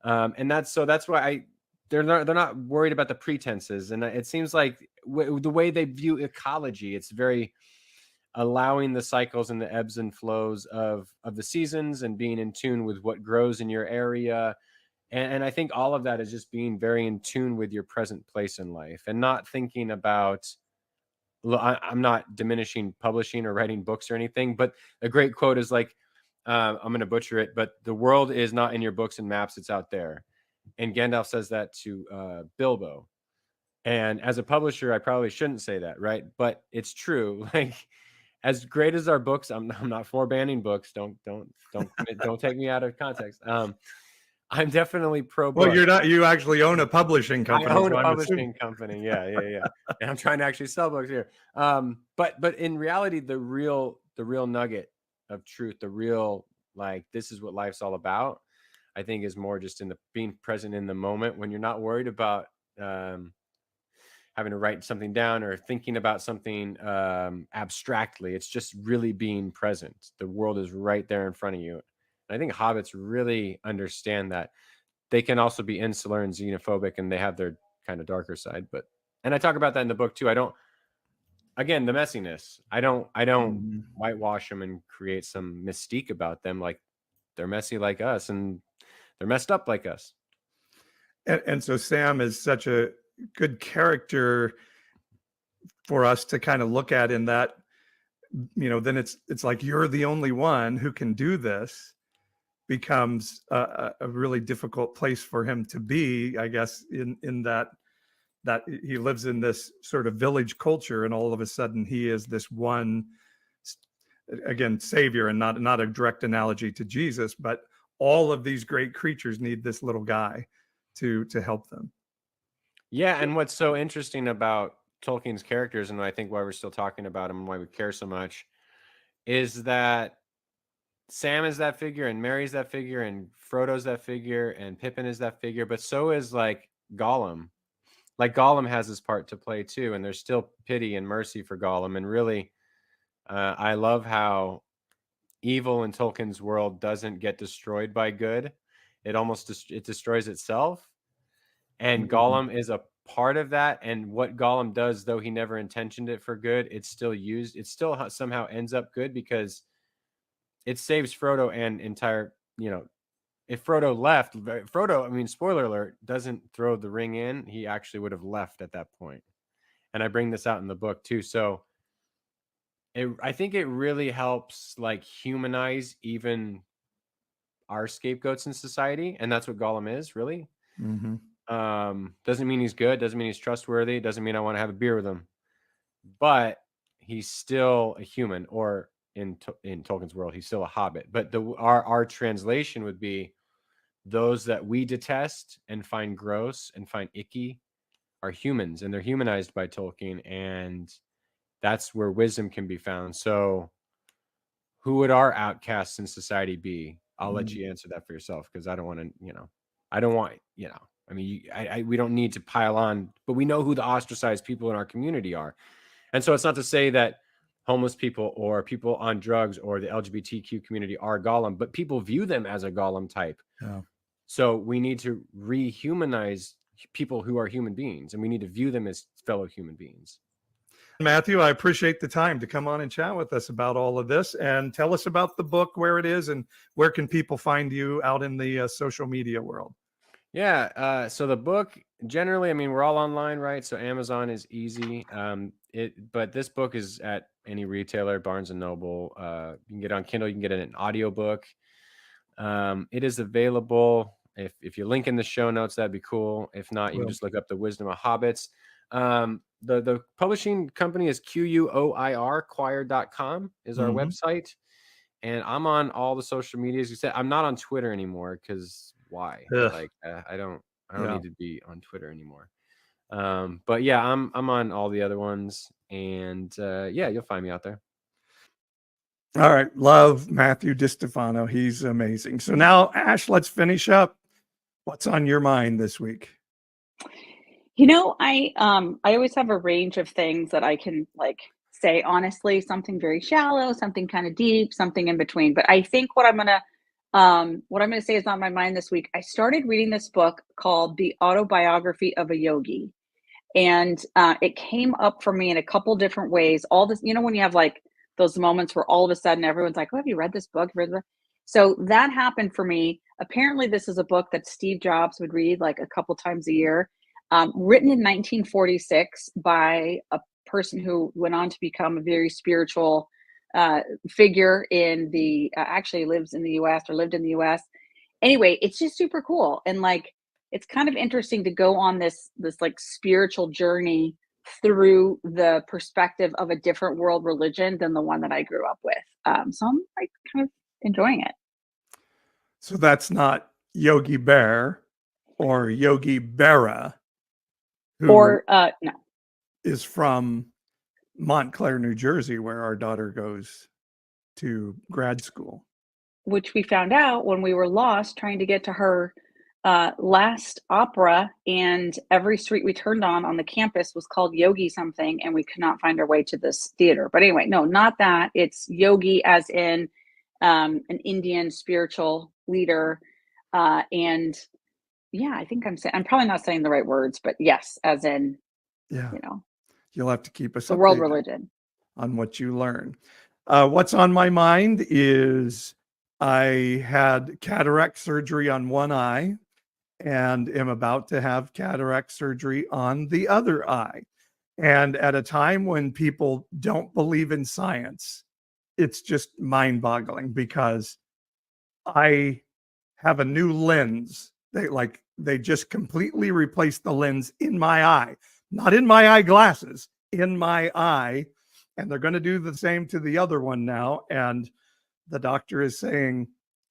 And that's why they're not worried about the pretenses. And it seems like the way they view ecology, it's very allowing the cycles and the ebbs and flows of the seasons and being in tune with what grows in your area. And I think all of that is just being very in tune with your present place in life and not thinking about, I'm not diminishing publishing or writing books or anything, but a great quote is like, I'm going to butcher it, but the world is not in your books and maps, it's out there. And Gandalf says that to Bilbo. And as a publisher, I probably shouldn't say that, right? But it's true. Like, as great as our books, I'm not for banning books. Don't take me out of context. I'm definitely pro book. Well, you're not. You actually own a publishing company. I own so a I'm publishing assuming. company. Yeah. And I'm trying to actually sell books here. But in reality, the real nugget of truth, the real, like, this is what life's all about, I think, is more just in the being present in the moment, when you're not worried about having to write something down or thinking about something abstractly. It's just really being present. The world is right there in front of you. And I think hobbits really understand that. They can also be insular and xenophobic, and they have their kind of darker side. And I talk about that in the book too. Again, the messiness. I don't whitewash them and create some mystique about them. Like, they're messy like us, and they're messed up like us. And so Sam is such a good character for us to kind of look at, in that, then it's like, you're the only one who can do this, becomes a really difficult place for him to be, I guess, in that he lives in this sort of village culture, and all of a sudden he is this one, again, savior, and not a direct analogy to Jesus, but all of these great creatures need this little guy to help them. Yeah, and what's so interesting about Tolkien's characters, and I think why we're still talking about him and why we care so much, is that Sam is that figure, and Merry's that figure, and Frodo's that figure, and Pippin is that figure, but so is, like, Gollum. Like, Gollum has his part to play too, and there's still pity and mercy for Gollum. And really, I love how evil in Tolkien's world doesn't get destroyed by good. It almost it destroys itself. And Gollum is a part of that. And what Gollum does, though he never intentioned it for good, it's still used. It still somehow ends up good, because it saves Frodo and entire, if Frodo left, I mean, spoiler alert, doesn't throw the ring in, he actually would have left at that point. And I bring this out in the book too. So I think it really helps, like, humanize even our scapegoats in society. And that's what Gollum is, really. Doesn't mean he's good. Doesn't mean he's trustworthy. Doesn't mean I want to have a beer with him. But he's still a human, or in Tolkien's world, he's still a hobbit. But our translation would be, those that we detest and find gross and find icky are humans, and they're humanized by Tolkien, and that's where wisdom can be found. So who would our outcasts in society be? I'll let you answer that for yourself, because I don't want to, I don't want, I mean, we don't need to pile on, but we know who the ostracized people in our community are. And so it's not to say that homeless people or people on drugs or the LGBTQ community are Gollum, but people view them as a Gollum type. Yeah. So we need to rehumanize people who are human beings, and we need to view them as fellow human beings. Matthew, I appreciate the time to come on and chat with us about all of this, and tell us about the book, where it is, and where can people find you out in the social media world. Yeah. So the book, generally, I mean, we're all online, right? So Amazon is easy. But this book is at any retailer, Barnes and Noble. You can get it on Kindle. You can get it in an audiobook. It is available. If you link in the show notes, that'd be cool. If not, you can just look up The Wisdom of Hobbits. The publishing company is QUOIR, choir.com is our website. And I'm on all the social medias. You said I'm not on Twitter anymore, because why? Like, I don't need to be on Twitter anymore. But yeah, I'm on all the other ones, and yeah, you'll find me out there. All right. Love Matthew Distefano. He's amazing. So now, Ash, let's finish up. What's on your mind this week? I always have a range of things that I can, like, say honestly, something very shallow, something kind of deep, something in between. But I think what I'm gonna say is on my mind this week. I started reading this book called The Autobiography of a Yogi. And it came up for me in a couple different ways. All this, when you have, like, those moments where all of a sudden everyone's like, oh, have you read this book? So that happened for me. Apparently, this is a book that Steve Jobs would read, like, a couple times a year, written in 1946 by a person who went on to become a very spiritual figure in the, actually lives in the US, or lived in the US. Anyway, it's just super cool. And, like, it's kind of interesting to go on this like spiritual journey through the perspective of a different world religion than the one that I grew up with. So I'm like kind of enjoying it. So that's not Yogi Bear or Yogi Berra, who Or no, is from Montclair, New Jersey, where our daughter goes to grad school. which we found out when we were lost trying to get to her last opera, and every street we turned on the campus was called Yogi something, and we could not find our way to this theater. But anyway, no, not that. It's Yogi as in an Indian spiritual leader. And yeah, I think I'm probably not saying the right words, but yes, as in, Yeah. you know, You'll have to keep us the world updated religion. on what you learn. What's on my mind is I had cataract surgery on one eye and am about to have cataract surgery on the other eye. And at a time when people don't believe in science, it's just mind-boggling because I have a new lens. They just completely replaced the lens in my eye, not in my eyeglasses, in my eye. And they're going to do the same to the other one now. And the doctor is saying,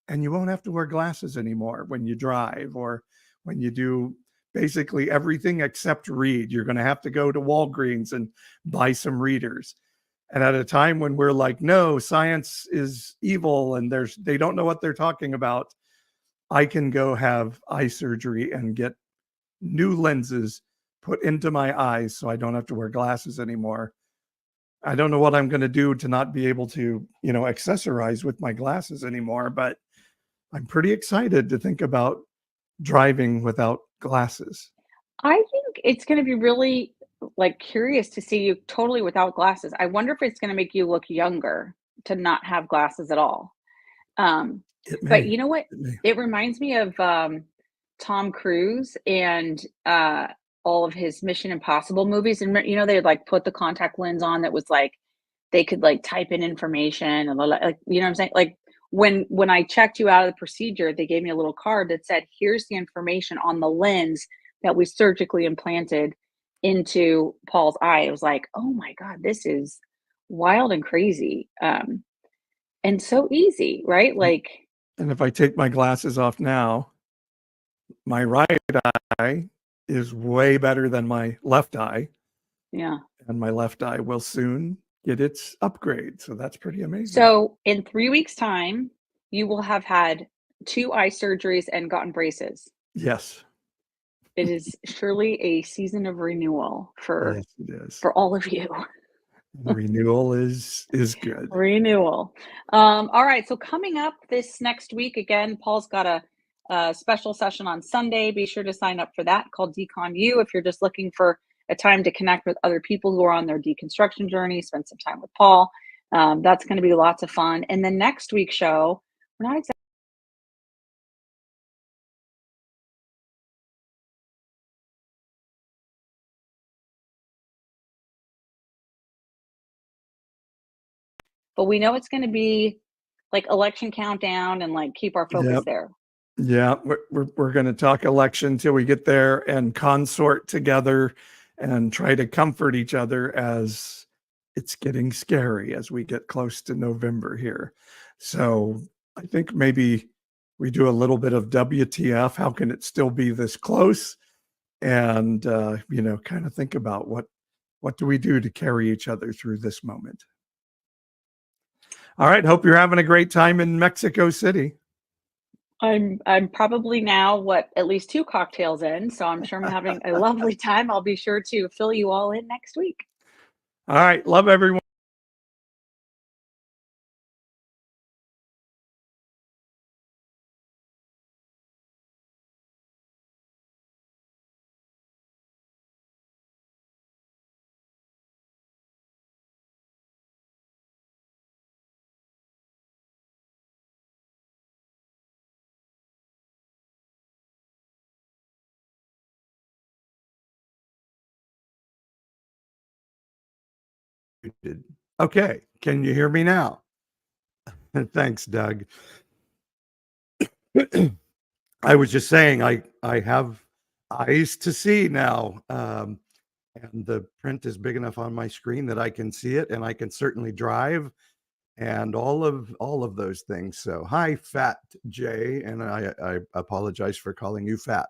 and you won't have to wear glasses anymore when you drive or when you do basically everything except read. You're going to have to go to Walgreens and buy some readers. And at a time when we're like, no, science is evil and they don't know what they're talking about, I can go have eye surgery and get new lenses put into my eyes so I don't have to wear glasses anymore. I don't know what I'm going to do to not be able to, accessorize with my glasses anymore, but I'm pretty excited to think about driving without glasses. I think it's going to be really like curious to see you totally without glasses. I wonder if it's going to make you look younger to not have glasses at all. But you know what? It reminds me of Tom Cruise and all of his Mission Impossible movies. And they would like put the contact lens on that was like they could like type in information and like what I'm saying? Like when I checked you out of the procedure, they gave me a little card that said, here's the information on the lens that we surgically implanted into Paul's eye. It was like, oh my God, this is wild and crazy. And so easy, right? Like, and if I take my glasses off now, my right eye is way better than my left eye. Yeah. And my left eye will soon get its upgrade. So that's pretty amazing. So in 3 weeks' time, you will have had 2 eye surgeries and gotten braces. Yes. It is surely a season of renewal for all of you. Renewal is good. Renewal. All right. So coming up this next week, again, Paul's got a special session on Sunday. Be sure to sign up for that called Decon U. If you're just looking for a time to connect with other people who are on their deconstruction journey, spend some time with Paul. That's going to be lots of fun. And the next week's show, we're not exactly. But we know it's going to be like election countdown and like keep our focus there. Yeah, we're going to talk election till we get there and consort together and try to comfort each other as it's getting scary as we get close to November here. So I think maybe we do a little bit of WTF. How can it still be this close? And, kind of think about what do we do to carry each other through this moment? All right. Hope you're having a great time in Mexico City. I'm probably now at least 2 cocktails in, so I'm sure I'm having a lovely time. I'll be sure to fill you all in next week. All right. Love everyone. Okay. Can you hear me now? Thanks, Doug. I was just saying, I have eyes to see now. and the print is big enough on my screen that I can see it, and I can certainly drive and all of those things. So hi, Fat Jay, and I apologize for calling you fat.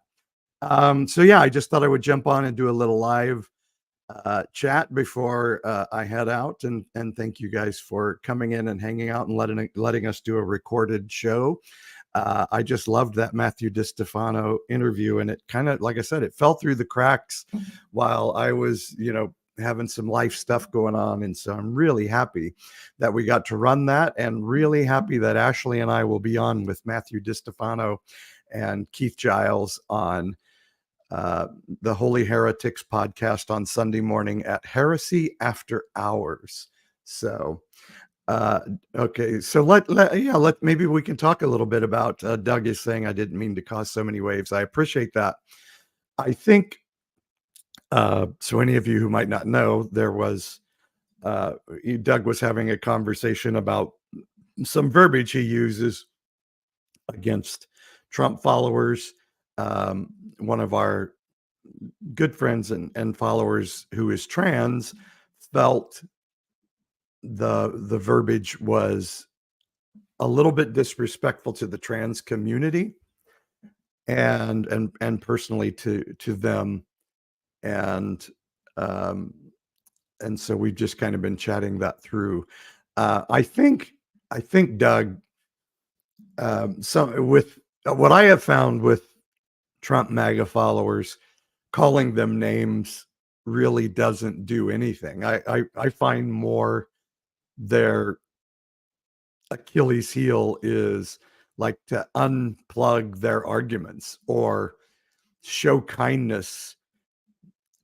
So yeah, I just thought I would jump on and do a little live chat before I head out, and thank you guys for coming in and hanging out and letting us do a recorded show. I just loved that Matthew Distefano interview, and it kind of, like I said, it fell through the cracks while I was, having some life stuff going on. And so I'm really happy that we got to run that, and really happy that Ashley and I will be on with Matthew Distefano and Keith Giles on the Holy Heretics podcast on Sunday morning at Heresy After Hours. So okay, so let maybe we can talk a little bit about Doug is saying I didn't mean to cause so many waves. I appreciate that. I think so any of you who might not know, there was Doug was having a conversation about some verbiage he uses against Trump followers. One of our good friends and followers who is trans felt the verbiage was a little bit disrespectful to the trans community and personally to them, and so we've just kind of been chatting that through. I think Doug, with what I have found with Trump MAGA followers, calling them names really doesn't do anything. I find more their Achilles heel is like to unplug their arguments or show kindness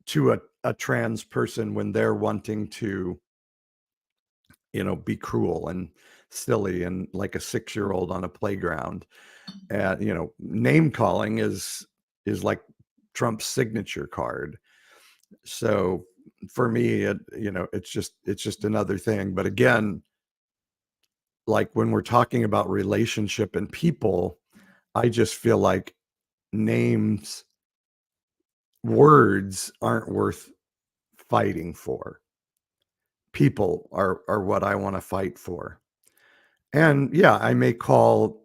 to a trans person when they're wanting to, be cruel and silly and like a 6-year-old on a playground. Name calling is like Trump's signature card. So for me, it's just another thing. But again, like when we're talking about relationship and people, I just feel like words aren't worth fighting for. People are what I want to fight for. And yeah, I may call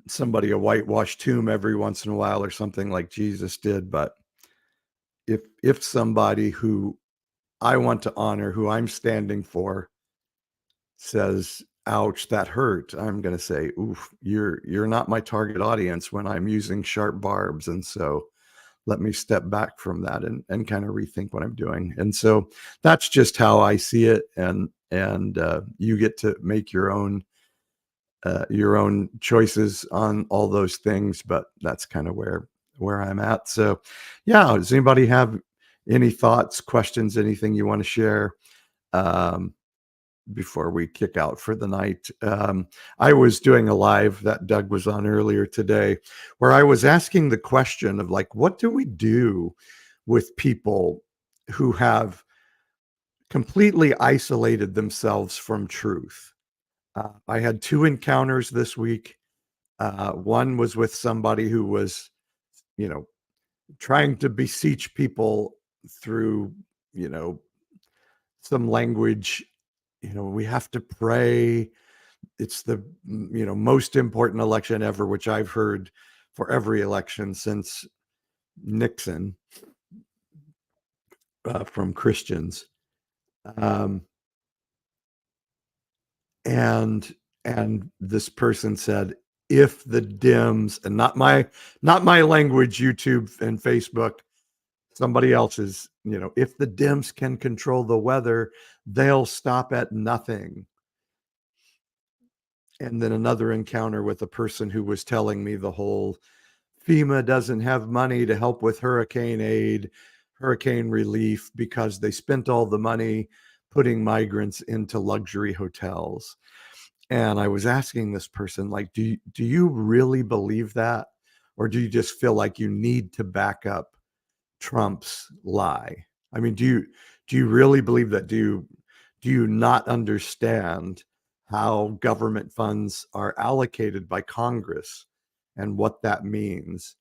somebody a whitewashed tomb every once in a while or something like Jesus did, but if somebody who I want to honor, who I'm standing for, says, ouch, that hurt, I'm going to say, oof, you're not my target audience when I'm using sharp barbs. And so let me step back from that and kind of rethink what I'm doing. And so that's just how I see it. And you get to make your own choices on all those things, but that's kind of where I'm at. So yeah, does anybody have any thoughts, questions, anything you want to share before we kick out for the night? I was doing a live that Doug was on earlier today where I was asking the question of like, what do we do with people who have completely isolated themselves from truth? I had 2 encounters this week. One was with somebody who was, trying to beseech people through, some language. We have to pray. It's the, most important election ever, which I've heard for every election since Nixon from Christians. And this person said, if the Dems, and not my language, YouTube and Facebook, somebody else's, if the Dems can control the weather, they'll stop at nothing. And then another encounter with a person who was telling me the whole FEMA doesn't have money to help with hurricane aid, hurricane relief, because they spent all the money putting migrants into luxury hotels. And I was asking this person, like, do you really believe that? Or do you just feel like you need to back up Trump's lie? I mean, do you really believe that? Do you not understand how government funds are allocated by Congress and what that means?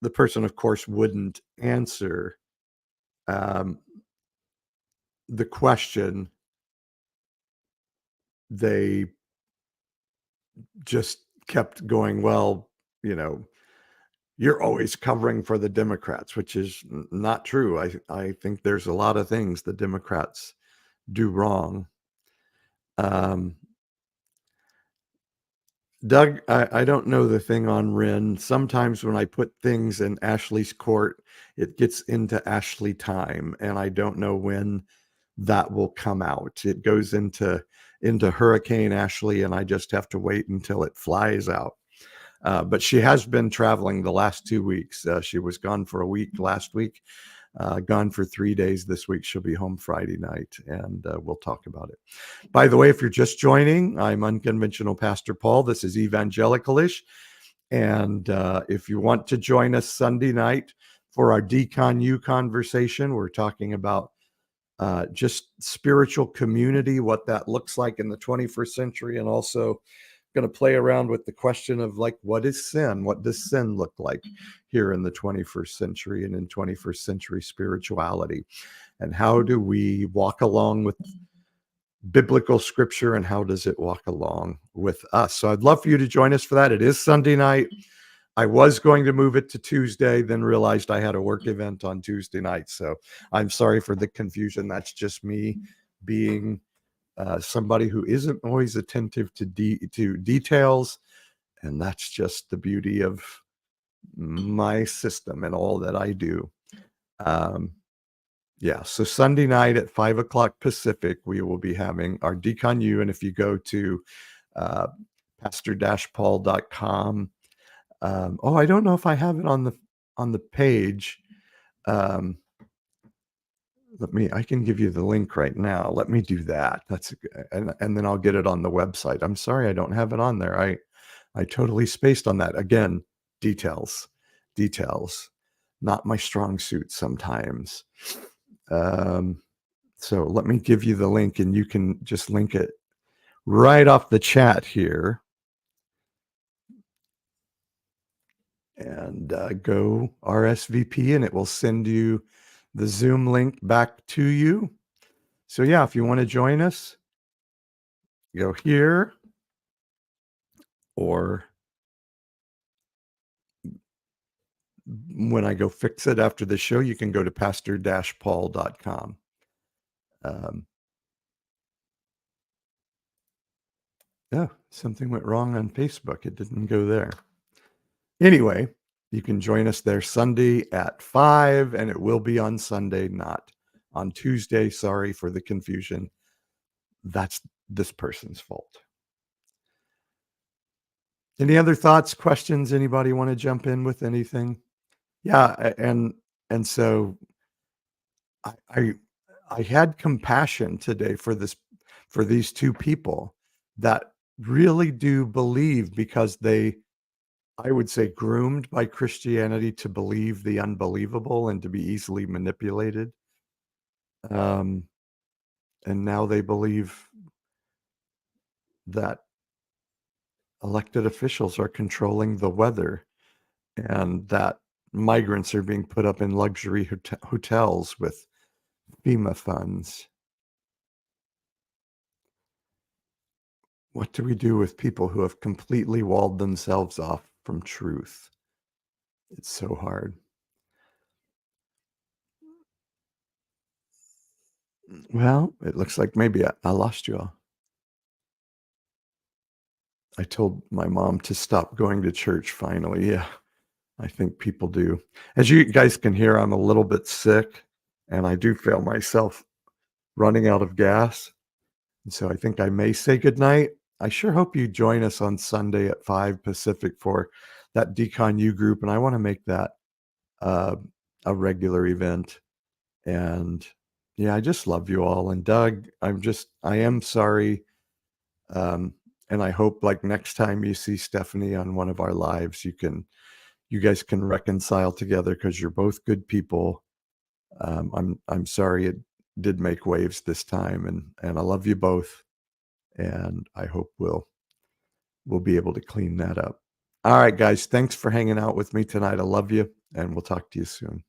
The person, of course, wouldn't answer. the question, they just kept going, well, you're always covering for the Democrats, which is not true. I think there's a lot of things the Democrats do wrong. Doug, I don't know the thing on Rin. Sometimes when I put things in Ashley's court, it gets into Ashley time, and I don't know when that will come out. It goes into Hurricane Ashley, and I just have to wait until it flies out. But she has been traveling the last 2 weeks. She was gone for a week last week, gone for 3 days this week. She'll be home Friday night, and we'll talk about it. By the way, if you're just joining, I'm Unconventional Pastor Paul. This is Evangelicalish. And if you want to join us Sunday night for our Decon U conversation, we're talking about just spiritual community, what that looks like in the 21st century, and also going to play around with the question of, like, what is sin? What does sin look like here in the 21st century and in 21st century spirituality? And how do we walk along with biblical scripture, and how does it walk along with us? So I'd love for you to join us for that. It is Sunday night. I was going to move it to Tuesday, then realized I had a work event on Tuesday night. So I'm sorry for the confusion. That's just me being somebody who isn't always attentive to details. And that's just the beauty of my system and all that I do. So Sunday night at 5:00 Pacific, we will be having our Decon U. And if you go to pastor-paul.com, I don't know if I have it on the page. I can give you the link right now. Let me do that. And then I'll get it on the website. I'm sorry I don't have it on there. I totally spaced on that. Again, details, not my strong suit sometimes. So let me give you the link, and you can just link it right off the chat here. And go RSVP, and it will send you the Zoom link back to you. So yeah, if you want to join us, go here, or when I go fix it after the show, you can go to pastor-paul.com. Something went wrong on Facebook. It didn't go there. Anyway, you can join us there Sunday at 5, and it will be on Sunday, not on Tuesday. Sorry for the confusion. That's this person's fault. Any other thoughts, questions? Anybody want to jump in with anything? Yeah, and so I had compassion today for these two people that really do believe, because they, I would say, groomed by Christianity to believe the unbelievable and to be easily manipulated. And now they believe that elected officials are controlling the weather, and that migrants are being put up in luxury hotels with FEMA funds. What do we do with people who have completely walled themselves off from truth? It's so hard. Well, it looks like maybe I lost you all. I told my mom to stop going to church finally. Yeah, I think people do. As you guys can hear, I'm a little bit sick, and I do feel myself running out of gas. And so I think I may say goodnight. I sure hope you join us on Sunday at 5 Pacific for that Decon U group. And I want to make that a regular event. And yeah, I just love you all. And Doug, I am sorry. And I hope, like, next time you see Stephanie on one of our lives, you guys can reconcile together, because you're both good people. I'm sorry it did make waves this time, and I love you both, and I hope we'll be able to clean that up. All right, guys, thanks for hanging out with me tonight. I love you, and we'll talk to you soon.